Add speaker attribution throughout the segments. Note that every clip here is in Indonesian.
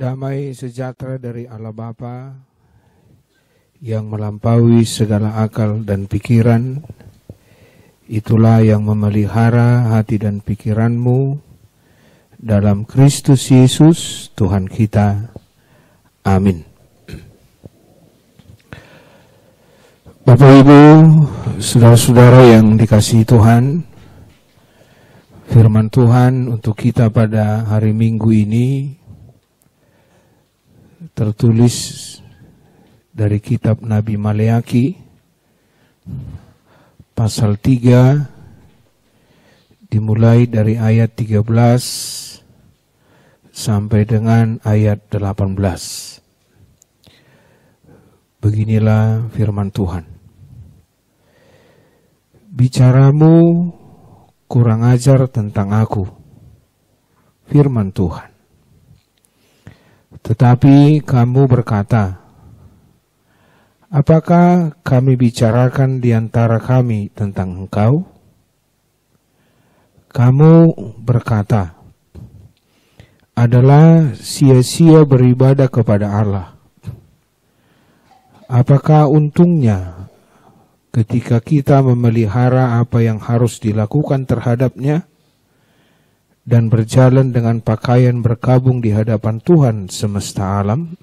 Speaker 1: Damai sejahtera dari Allah Bapa yang melampaui segala akal dan pikiran, itulah yang memelihara hati dan pikiranmu dalam Kristus Yesus Tuhan kita. Amin. Bapak Ibu, saudara-saudara yang dikasihi Tuhan, firman Tuhan untuk kita pada hari Minggu ini tertulis dari kitab Nabi Maleaki pasal 3 dimulai dari ayat 13 sampai dengan ayat 18. Beginilah firman Tuhan. Bicaramu kurang ajar tentang aku, firman Tuhan. Tetapi kamu berkata, apakah kami bicarakan di antara kami tentang engkau? Kamu berkata, adalah sia-sia beribadah kepada Allah. Apakah untungnya ketika kita memelihara apa yang harus dilakukan terhadapnya dan berjalan dengan pakaian berkabung di hadapan Tuhan semesta alam?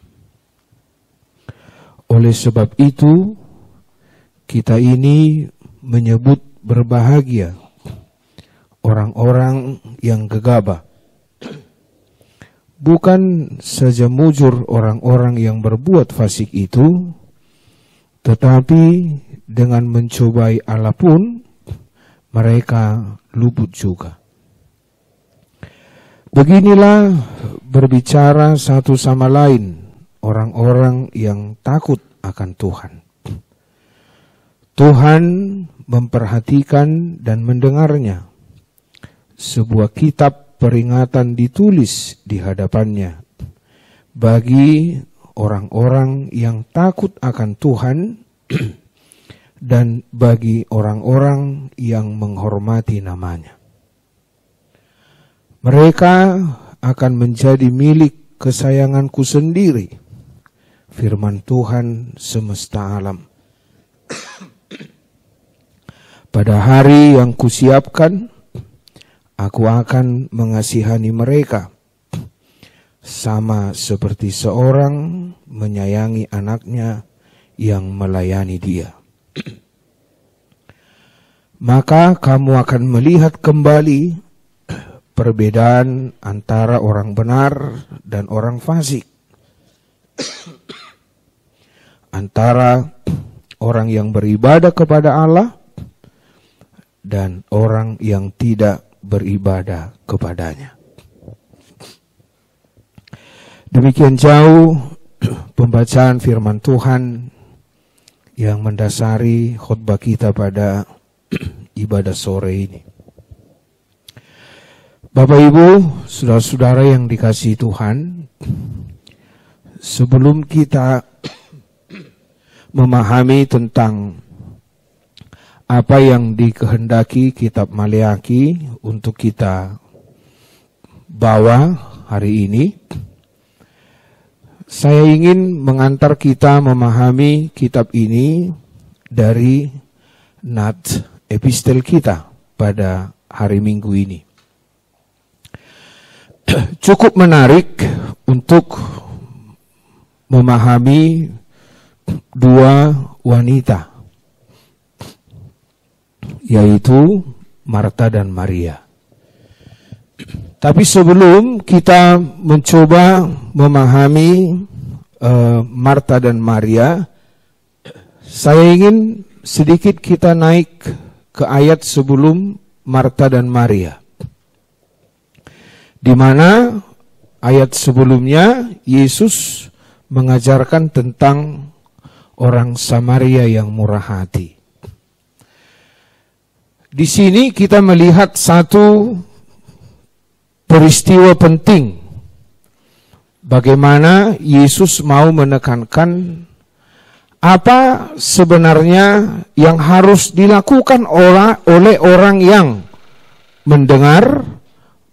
Speaker 1: Oleh sebab itu, kita ini menyebut berbahagia orang-orang yang gegabah. Bukan saja mujur orang-orang yang berbuat fasik itu, tetapi dengan mencobai Allah pun mereka luput juga. Beginilah berbicara satu sama lain orang-orang yang takut akan Tuhan. Tuhan memperhatikan dan mendengarnya. Sebuah kitab peringatan ditulis di hadapannya bagi orang-orang yang takut akan Tuhan dan bagi orang-orang yang menghormati namanya. Mereka akan menjadi milik kesayanganku sendiri, firman Tuhan semesta alam. Pada hari yang kusiapkan, aku akan mengasihani mereka, sama seperti seorang menyayangi anaknya yang melayani dia. Maka kamu akan melihat kembali perbedaan antara orang benar dan orang fasik, antara orang yang beribadah kepada Allah dan orang yang tidak beribadah kepadanya. Demikian jauh pembacaan firman Tuhan yang mendasari khotbah kita pada ibadah sore ini. Bapak Ibu, saudara-saudara yang dikasihi Tuhan, sebelum kita memahami tentang apa yang dikehendaki kitab Maleaki untuk kita bawa hari ini, saya ingin mengantar kita memahami kitab ini dari nats epistel kita pada hari Minggu ini. Cukup menarik untuk memahami dua wanita, yaitu Marta dan Maria. Tapi sebelum kita mencoba memahami Marta dan Maria, saya ingin sedikit kita naik ke ayat sebelum Marta dan Maria, di mana ayat sebelumnya Yesus mengajarkan tentang orang Samaria yang murah hati. Di sini kita melihat satu peristiwa penting, bagaimana Yesus mau menekankan apa sebenarnya yang harus dilakukan oleh orang yang mendengar,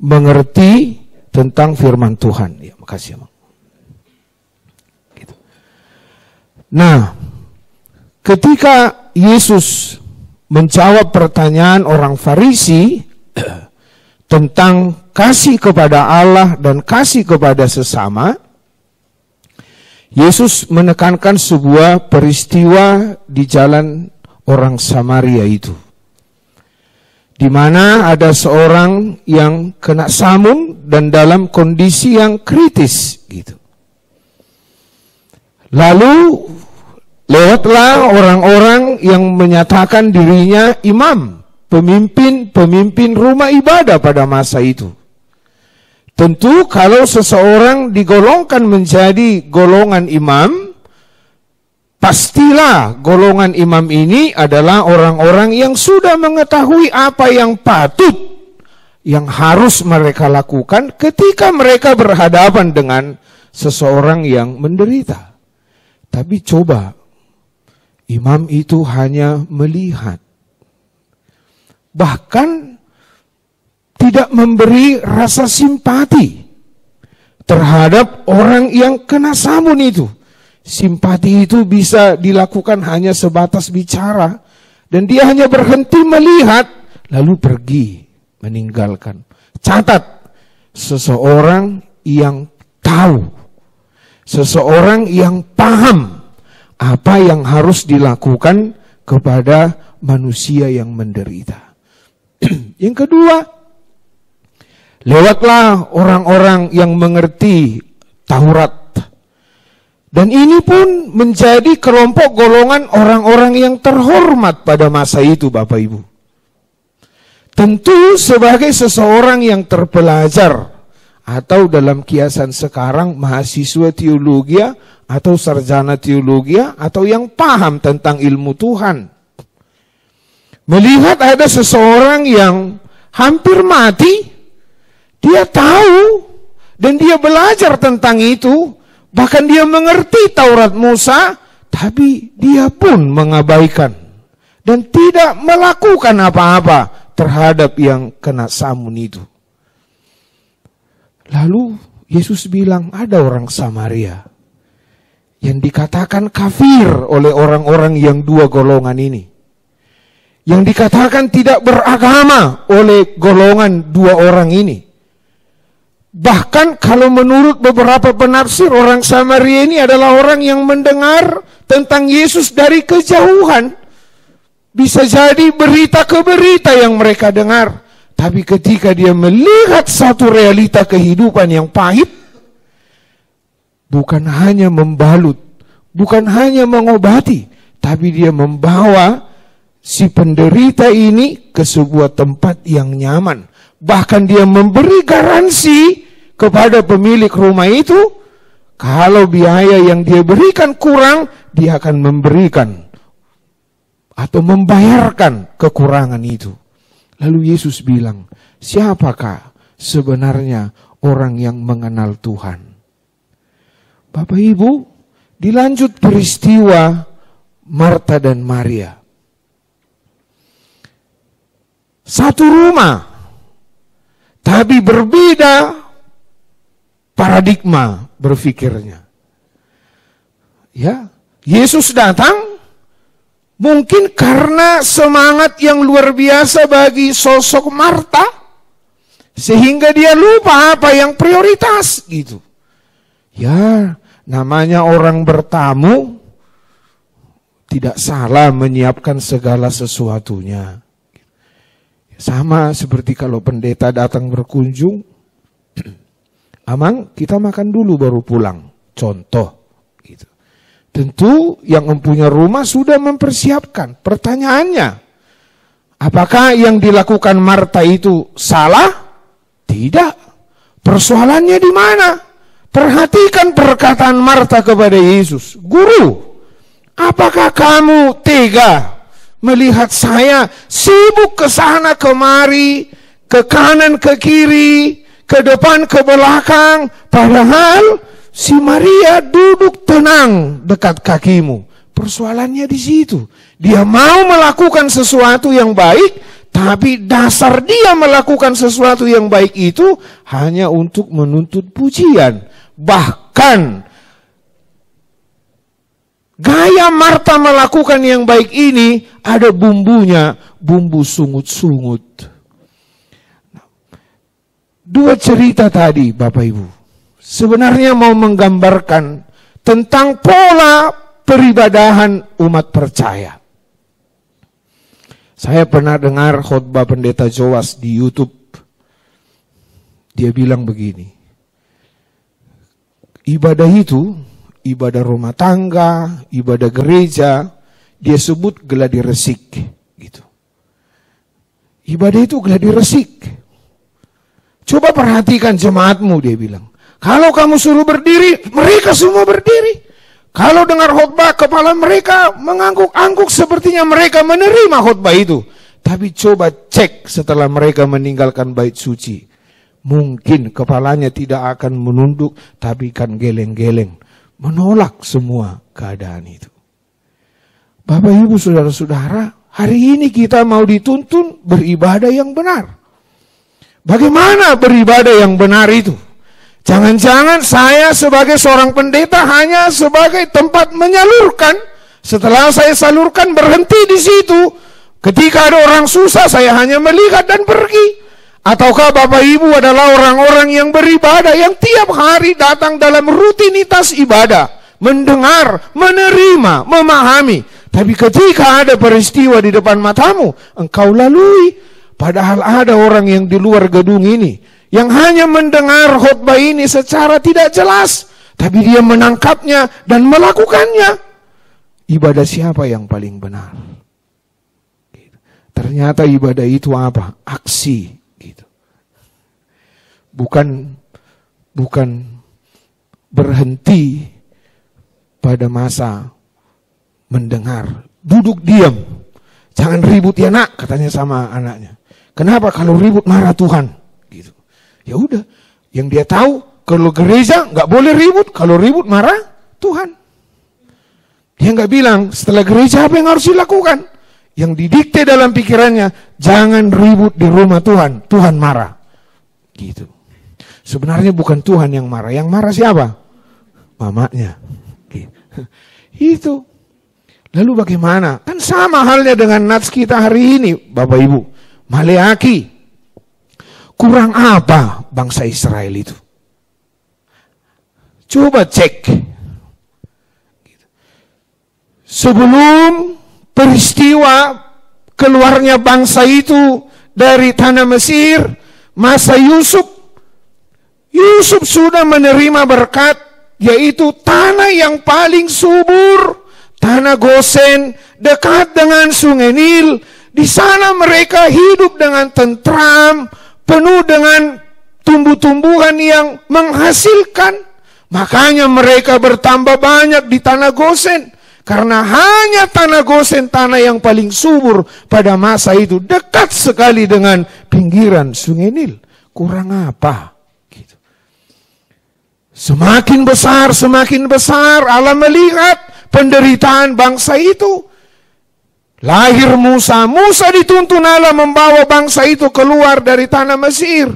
Speaker 1: mengerti tentang firman Tuhan. Ya, makasih, Bang. Gitu. Nah, ketika Yesus menjawab pertanyaan orang Farisi tentang kasih kepada Allah dan kasih kepada sesama, Yesus menekankan sebuah peristiwa di jalan orang Samaria itu, di mana ada seorang yang kena samun dan dalam kondisi yang kritis gitu. Lalu lewatlah orang-orang yang menyatakan dirinya imam, pemimpin rumah ibadah pada masa itu. Tentu kalau seseorang digolongkan menjadi golongan imam, pastilah golongan imam ini adalah orang-orang yang sudah mengetahui apa yang patut, yang harus mereka lakukan ketika mereka berhadapan dengan seseorang yang menderita. Tapi coba, imam itu hanya melihat, bahkan tidak memberi rasa simpati terhadap orang yang kena samun itu. Simpati itu bisa dilakukan hanya sebatas bicara, dan dia hanya berhenti melihat lalu pergi meninggalkan. Catat, seseorang yang tahu, seseorang yang paham apa yang harus dilakukan kepada manusia yang menderita. Yang kedua, lewatlah orang-orang yang mengerti Taurat. Dan ini pun menjadi kelompok golongan orang-orang yang terhormat pada masa itu, Bapak Ibu. Tentu sebagai seseorang yang terpelajar, atau dalam kiasan sekarang mahasiswa teologi atau sarjana teologi, atau yang paham tentang ilmu Tuhan. Melihat ada seseorang yang hampir mati, dia tahu dan dia belajar tentang itu, bahkan dia mengerti Taurat Musa, tapi dia pun mengabaikan dan tidak melakukan apa-apa terhadap yang kena samun itu. Lalu Yesus bilang ada orang Samaria yang dikatakan kafir oleh orang-orang yang dua golongan ini, yang dikatakan tidak beragama oleh golongan dua orang ini. Bahkan kalau menurut beberapa penafsir, orang Samaria ini adalah orang yang mendengar tentang Yesus dari kejauhan. Bisa jadi berita ke berita yang mereka dengar. Tapi ketika dia melihat satu realita kehidupan yang pahit, bukan hanya membalut, bukan hanya mengobati, tapi dia membawa si penderita ini ke sebuah tempat yang nyaman. Bahkan dia memberi garansi kepada pemilik rumah itu, kalau biaya yang dia berikan kurang, dia akan memberikan atau membayarkan kekurangan itu. Lalu Yesus bilang, siapakah sebenarnya orang yang mengenal Tuhan? Bapak Ibu, dilanjut peristiwa Marta dan Maria. Satu rumah, tapi berbeda paradigma berpikirnya. Ya, Yesus datang mungkin karena semangat yang luar biasa bagi sosok Marta, sehingga dia lupa apa yang prioritas gitu. Ya, namanya orang bertamu tidak salah menyiapkan segala sesuatunya. Sama seperti kalau pendeta datang berkunjung, Amang, kita makan dulu baru pulang. Contoh. Gitu. Tentu yang mempunyai rumah sudah mempersiapkan. Pertanyaannya, apakah yang dilakukan Marta itu salah? Tidak. Persoalannya di mana? Perhatikan perkataan Marta kepada Yesus. Guru, apakah kamu tega melihat saya sibuk ke sana kemari, ke kanan ke kiri, ke depan ke belakang, padahal si Maria duduk tenang dekat kakimu. Persoalannya di situ. Dia mau melakukan sesuatu yang baik, tapi dasar dia melakukan sesuatu yang baik itu hanya untuk menuntut pujian. Bahkan gaya Marta melakukan yang baik ini ada bumbunya, bumbu sungut-sungut. Dua cerita tadi Bapak Ibu sebenarnya mau menggambarkan tentang pola peribadahan umat percaya. Saya pernah dengar khotbah Pendeta Joas di YouTube. Dia bilang begini, ibadah itu, ibadah rumah tangga, ibadah gereja, dia sebut gladi resik. Gitu. Ibadah itu gladi resik. Coba perhatikan jemaatmu, dia bilang. Kalau kamu suruh berdiri, mereka semua berdiri. Kalau dengar khotbah, kepala mereka mengangguk-angguk sepertinya mereka menerima khotbah itu. Tapi coba cek setelah mereka meninggalkan bait suci. Mungkin kepalanya tidak akan menunduk, tapi kan geleng-geleng. Menolak semua keadaan itu. Bapak Ibu Saudara-saudara, hari ini kita mau dituntun beribadah yang benar. Bagaimana beribadah yang benar itu? Jangan-jangan saya sebagai seorang pendeta hanya sebagai tempat menyalurkan. Setelah saya salurkan berhenti di situ. Ketika ada orang susah saya hanya melihat dan pergi. Ataukah Bapak Ibu adalah orang-orang yang beribadah yang tiap hari datang dalam rutinitas ibadah. Mendengar, menerima, memahami. Tapi ketika ada peristiwa di depan matamu, engkau lalui. Padahal ada orang yang di luar gedung ini yang hanya mendengar khotbah ini secara tidak jelas, tapi dia menangkapnya dan melakukannya. Ibadah siapa yang paling benar? Ternyata ibadah itu apa? Aksi. Gitu. Bukan berhenti pada masa mendengar. Duduk diam. Jangan ribut ya nak, katanya sama anaknya. Kenapa? Kalau ribut marah Tuhan. Ya udah, yang dia tahu kalau gereja nggak boleh ribut, kalau ribut marah Tuhan. Dia nggak bilang setelah gereja apa yang harus dilakukan. Yang didikte dalam pikirannya, jangan ribut di rumah Tuhan, Tuhan marah. Gitu. Sebenarnya bukan Tuhan yang marah siapa? Mamanya. Gitu. Itu. Lalu bagaimana? Kan sama halnya dengan nats kita hari ini, Bapak Ibu. Maleaki. Kurang apa bangsa Israel itu? Coba cek. Sebelum peristiwa keluarnya bangsa itu dari tanah Mesir, masa Yusuf sudah menerima berkat, yaitu tanah yang paling subur, tanah Gosen, dekat dengan Sungai Nil. Di sana mereka hidup dengan tentram, penuh dengan tumbuh-tumbuhan yang menghasilkan. Makanya mereka bertambah banyak di tanah Gosen. Karena hanya tanah Gosen, tanah yang paling subur pada masa itu. Dekat sekali dengan pinggiran Sungai Nil. Kurang apa? Gitu. Semakin besar Allah melihat penderitaan bangsa itu. Lahir Musa dituntun Allah membawa bangsa itu keluar dari tanah Mesir.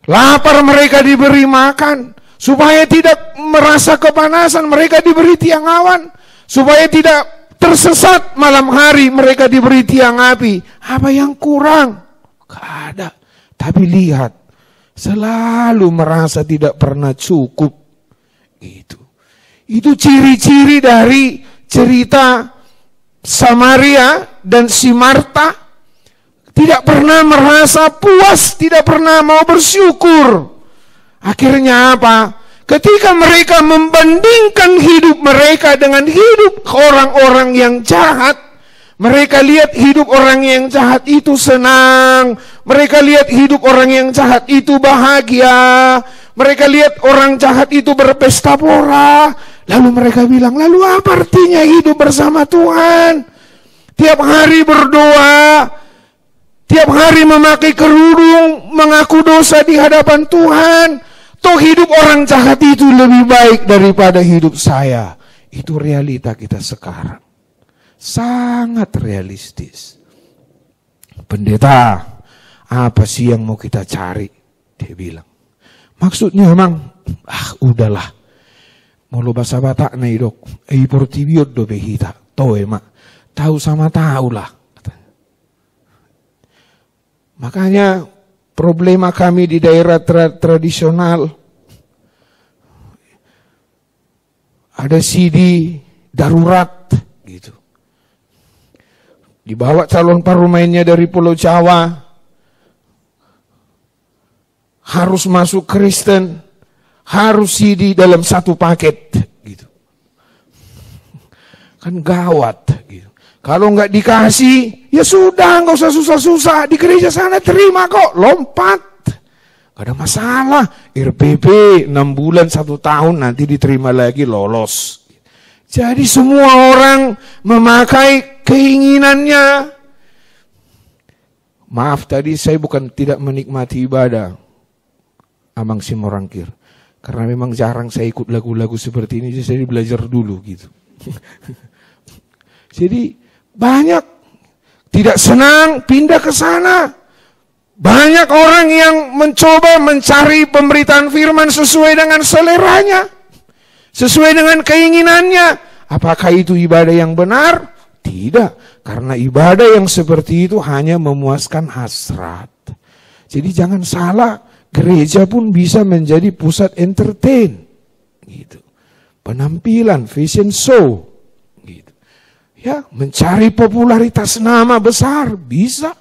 Speaker 1: Lapar mereka diberi makan. Supaya tidak merasa kepanasan mereka diberi tiang awan. Supaya tidak tersesat malam hari mereka diberi tiang api. Apa yang kurang? Gak ada. Tapi lihat, selalu merasa tidak pernah cukup. Itu ciri-ciri dari cerita Samaria dan si Marta. Tidak pernah merasa puas, tidak pernah mau bersyukur. Akhirnya apa? Ketika mereka membandingkan hidup mereka dengan hidup orang-orang yang jahat, mereka lihat hidup orang yang jahat itu senang, mereka lihat hidup orang yang jahat itu bahagia, mereka lihat orang jahat itu berpesta pora. Lalu mereka bilang, lalu apa artinya hidup bersama Tuhan? Tiap hari berdoa, tiap hari memakai kerudung, mengaku dosa di hadapan Tuhan. Toh hidup orang jahat itu lebih baik daripada hidup saya. Itu realita kita sekarang. Sangat realistis. Pendeta, apa sih yang mau kita cari? Dia bilang. Maksudnya emang, udahlah. Mau lo bahasa Batak na idok. Portibiot do behita. Tahu emak. Tahu sama tahu lah. Makanya problema kami di daerah tradisional. Ada CD darurat gitu. Dibawa calon parlemennya dari Pulau Jawa. Harus masuk Kristen. Harus CD dalam satu paket gitu. Kan gawat gitu. Kalau nggak dikasih, ya sudah, nggak usah susah-susah. Di gereja sana terima kok, lompat. Gak ada masalah. RPP 6 bulan 1 tahun nanti diterima lagi lolos. Jadi semua orang memakai keinginannya. Maaf tadi saya bukan tidak menikmati ibadah Amang Simorangkir. Karena memang jarang saya ikut lagu-lagu seperti ini, jadi saya belajar dulu gitu. Jadi banyak tidak senang pindah ke sana. Banyak orang yang mencoba mencari pemberitaan firman sesuai dengan seleranya. Sesuai dengan keinginannya. Apakah itu ibadah yang benar? Tidak. Karena ibadah yang seperti itu hanya memuaskan hasrat. Jadi jangan salah. Gereja pun bisa menjadi pusat entertain, gitu. Penampilan, fashion show, gitu. Ya, mencari popularitas nama besar bisa,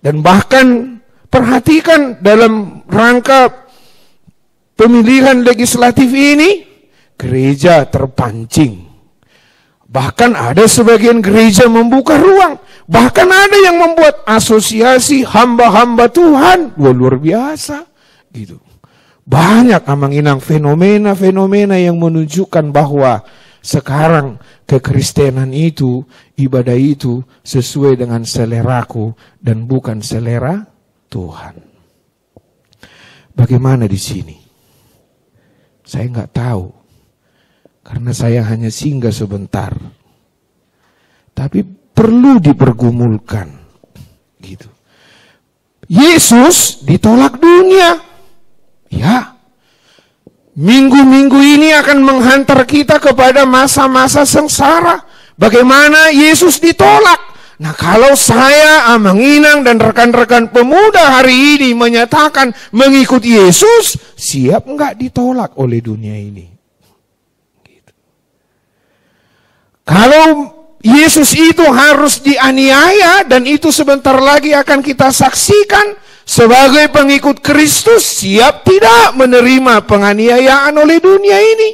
Speaker 1: dan bahkan perhatikan dalam rangka pemilihan legislatif ini, gereja terpancing. Bahkan ada sebagian gereja membuka ruang, bahkan ada yang membuat asosiasi hamba-hamba Tuhan, luar biasa. Gitu. Banyak Amang-Inang fenomena-fenomena yang menunjukkan bahwa sekarang kekristenan itu, ibadah itu sesuai dengan seleraku dan bukan selera Tuhan. Bagaimana di sini? Saya nggak tahu, karena saya hanya singgah sebentar. Tapi perlu dipergumulkan, gitu. Yesus ditolak dunia. Ya, minggu-minggu ini akan menghantar kita kepada masa-masa sengsara. Bagaimana Yesus ditolak? Nah, kalau saya, Amang-Inang, dan rekan-rekan pemuda hari ini menyatakan mengikuti Yesus, siap nggak ditolak oleh dunia ini? Gitu. Kalau Yesus itu harus dianiaya, dan itu sebentar lagi akan kita saksikan, sebagai pengikut Kristus, siap tidak menerima penganiayaan oleh dunia ini?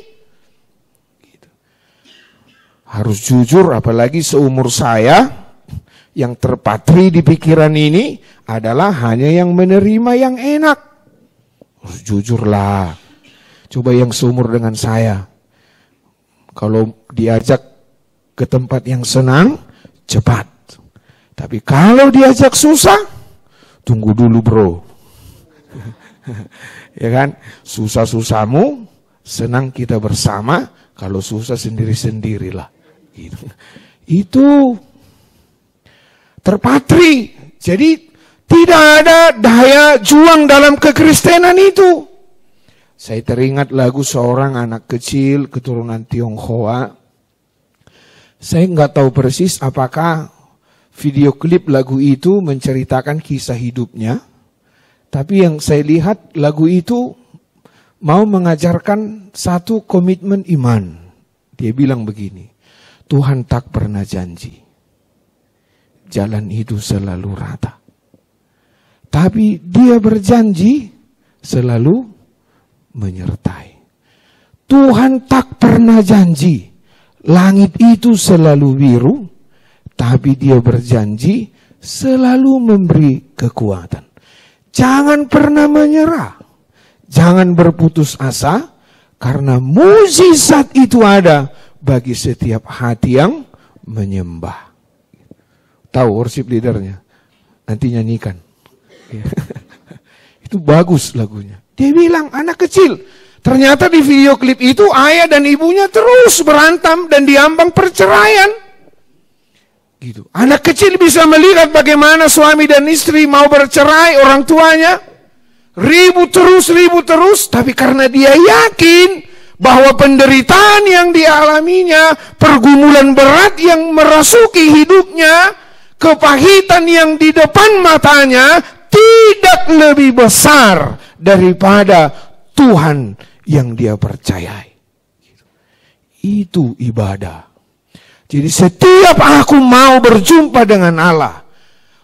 Speaker 1: Gitu. Harus jujur, apalagi seumur saya, yang terpatri di pikiran ini adalah hanya yang menerima yang enak. Harus jujurlah. Coba yang seumur dengan saya, kalau diajak ke tempat yang senang, cepat. Tapi kalau diajak susah, tunggu dulu bro. Ya kan? Susah-susahmu, senang kita bersama. Kalau susah sendiri-sendirilah. Gitu. Itu terpatri. Jadi tidak ada daya juang dalam kekristenan itu. Saya teringat lagu seorang anak kecil keturunan Tionghoa. Saya nggak tahu persis apakah video klip lagu itu menceritakan kisah hidupnya. Tapi yang saya lihat lagu itu mau mengajarkan satu komitmen iman. Dia bilang begini, Tuhan tak pernah janji jalan itu selalu rata. Tapi dia berjanji selalu menyertai. Tuhan tak pernah janji langit itu selalu biru. Tapi dia berjanji selalu memberi kekuatan. Jangan pernah menyerah. Jangan berputus asa. Karena mukjizat itu ada bagi setiap hati yang menyembah. Tahu worship leadernya? Nanti nyanyikan. Itu bagus lagunya. Dia bilang, anak kecil, Ternyata di video klip itu ayah dan ibunya terus berantem dan diambang perceraian. Gitu. Anak kecil bisa melihat bagaimana suami dan istri mau bercerai, orang tuanya ribut terus, tapi karena dia yakin bahwa penderitaan yang dialaminya, pergumulan berat yang merasuki hidupnya, kepahitan yang di depan matanya tidak lebih besar daripada Tuhan yang dia percayai. Itu ibadah. Jadi setiap aku mau berjumpa dengan Allah,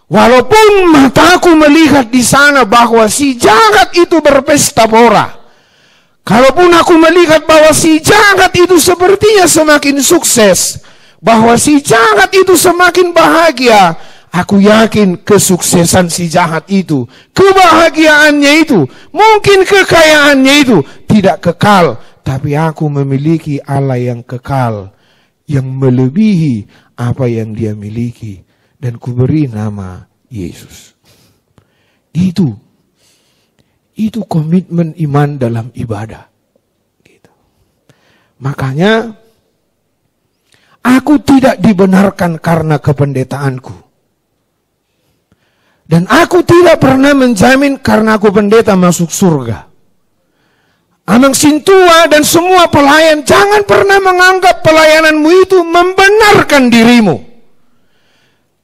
Speaker 1: walaupun mataku melihat di sana bahwa si jahat itu berpesta pora, kalaupun aku melihat bahwa si jahat itu sepertinya semakin sukses, bahwa si jahat itu semakin bahagia, aku yakin kesuksesan si jahat itu, kebahagiaannya itu, mungkin kekayaannya itu tidak kekal, tapi aku memiliki Allah yang kekal, yang melebihi apa yang dia miliki, dan kuberi nama Yesus. Itu komitmen iman dalam ibadah. Gitu. Makanya aku tidak dibenarkan karena kependetaanku, dan aku tidak pernah menjamin karena aku pendeta masuk surga. Amang Sintua dan semua pelayan, jangan pernah menganggap pelayananmu itu membenarkan dirimu.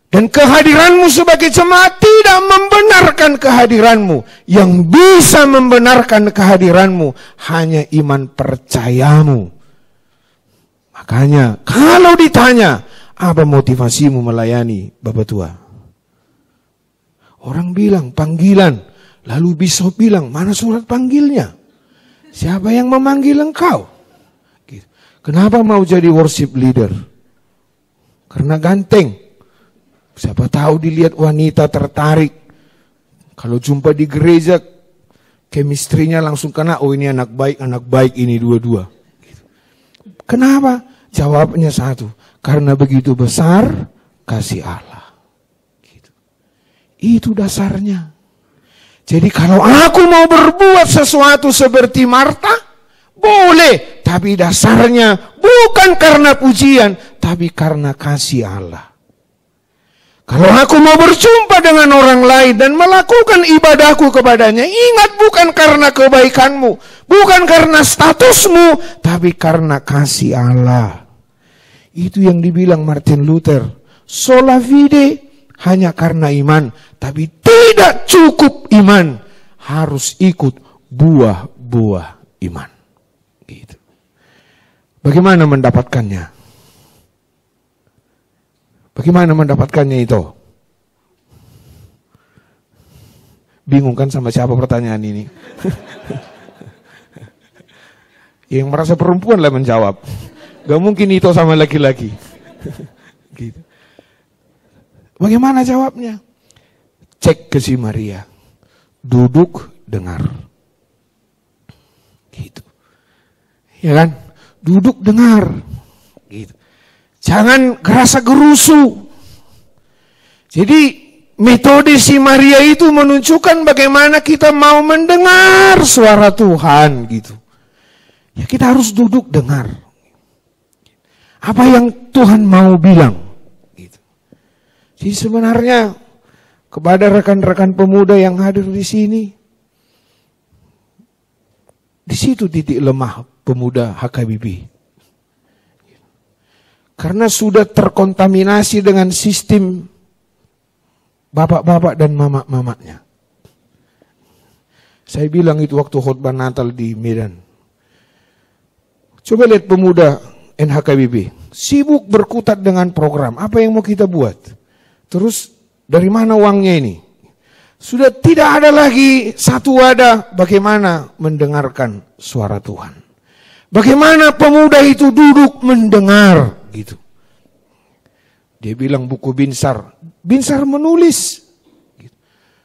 Speaker 1: Dan kehadiranmu sebagai jemaat tidak membenarkan kehadiranmu. Yang bisa membenarkan kehadiranmu hanya iman percayamu. Makanya kalau ditanya, apa motivasimu melayani Bapak Tua? Orang bilang panggilan, lalu bishop bilang, mana surat panggilnya? Siapa yang memanggil engkau? Gitu. Kenapa mau jadi worship leader? Karena ganteng. Siapa tahu dilihat wanita tertarik. Kalau jumpa di gereja, chemistry-nya langsung kena. Oh ini anak baik ini dua-dua. Gitu. Kenapa? Jawabnya satu. Karena begitu besar kasih Allah. Gitu. Itu dasarnya. Jadi kalau aku mau berbuat sesuatu seperti Marta, boleh. Tapi dasarnya bukan karena pujian, tapi karena kasih Allah. Kalau aku mau berjumpa dengan orang lain dan melakukan ibadahku kepadanya, ingat bukan karena kebaikanmu, bukan karena statusmu, tapi karena kasih Allah. Itu yang dibilang Martin Luther, sola fide, hanya karena iman, tapi tidak cukup iman, harus ikut buah-buah iman. Gitu. Bagaimana mendapatkannya? Bagaimana mendapatkannya itu? Bingung kan sama siapa pertanyaan ini? Yang merasa perempuan lah menjawab. Gak mungkin itu sama laki-laki. Gitu. Bagaimana jawabnya? Cek ke si Maria. Duduk, dengar. Gitu. Ya kan? Duduk, dengar. Gitu. Jangan gerasa gerusu. Jadi metode si Maria itu menunjukkan bagaimana kita mau mendengar suara Tuhan gitu. Ya kita harus duduk dengar. Apa yang Tuhan mau bilang. Jadi sebenarnya kepada rekan-rekan pemuda yang hadir di sini, di situ titik lemah pemuda HKBP. Karena sudah terkontaminasi dengan sistem bapak-bapak dan mama-mamanya. Saya bilang itu waktu khutbah Natal di Medan. Coba lihat pemuda NHKBP, sibuk berkutat dengan program, apa yang mau kita buat? Terus dari mana uangnya ini? Sudah tidak ada lagi satu wadah bagaimana mendengarkan suara Tuhan. Bagaimana pemuda itu duduk mendengar gitu. Dia bilang buku Binsar. Binsar menulis. Gitu.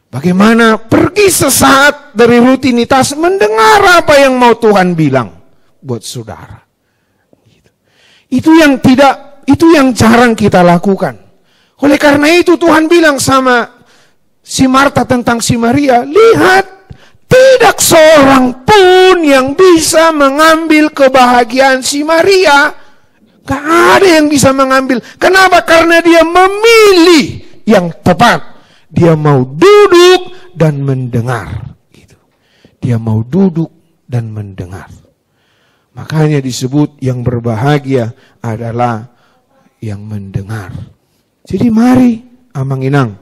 Speaker 1: Bagaimana pergi sesaat dari rutinitas mendengar apa yang mau Tuhan bilang buat saudara. Gitu. Itu yang jarang kita lakukan. Oleh karena itu Tuhan bilang sama si Marta tentang si Maria, lihat, tidak seorang pun yang bisa mengambil kebahagiaan si Maria. Gak ada yang bisa mengambil. Kenapa? Karena dia memilih yang tepat. Dia mau duduk dan mendengar. Gitu. Dia mau duduk dan mendengar. Makanya disebut yang berbahagia adalah yang mendengar. Jadi mari Amang-Inang,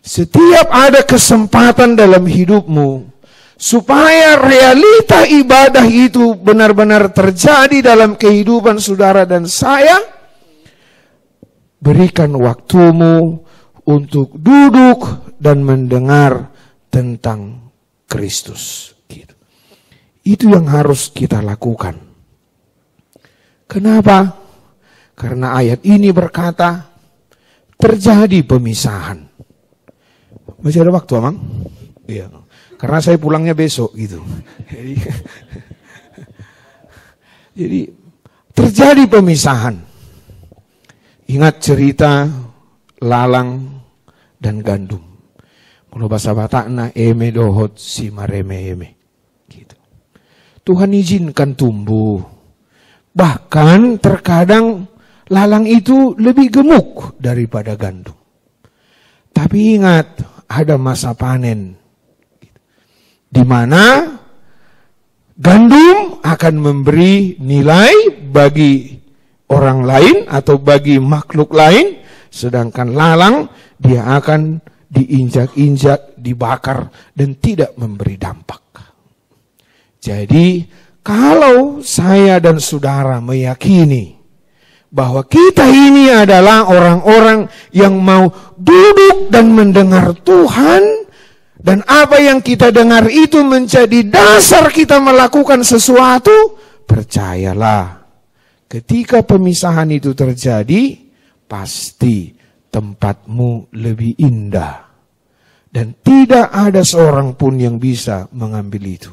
Speaker 1: setiap ada kesempatan dalam hidupmu, supaya realita ibadah itu benar-benar terjadi dalam kehidupan saudara dan saya, berikan waktumu untuk duduk dan mendengar tentang Kristus. Gitu. Itu yang harus kita lakukan. Kenapa? Karena ayat ini berkata, terjadi pemisahan. Masih ada waktu, Amang? Iya. Karena saya pulangnya besok gitu. Jadi terjadi pemisahan. Ingat cerita lalang dan gandum. Kalau bahasa Batakna eme dohot si mareme eme. Gitu. Tuhan izinkan tumbuh. Bahkan terkadang lalang itu lebih gemuk daripada gandum. Tapi ingat, ada masa panen. Di mana gandum akan memberi nilai bagi orang lain atau bagi makhluk lain, sedangkan lalang dia akan diinjak-injak, dibakar dan tidak memberi dampak. Jadi kalau saya dan saudara meyakini bahwa kita ini adalah orang-orang yang mau duduk dan mendengar Tuhan, dan apa yang kita dengar itu menjadi dasar kita melakukan sesuatu, percayalah, ketika pemisahan itu terjadi, pasti tempatmu lebih indah. Dan tidak ada seorang pun yang bisa mengambil itu.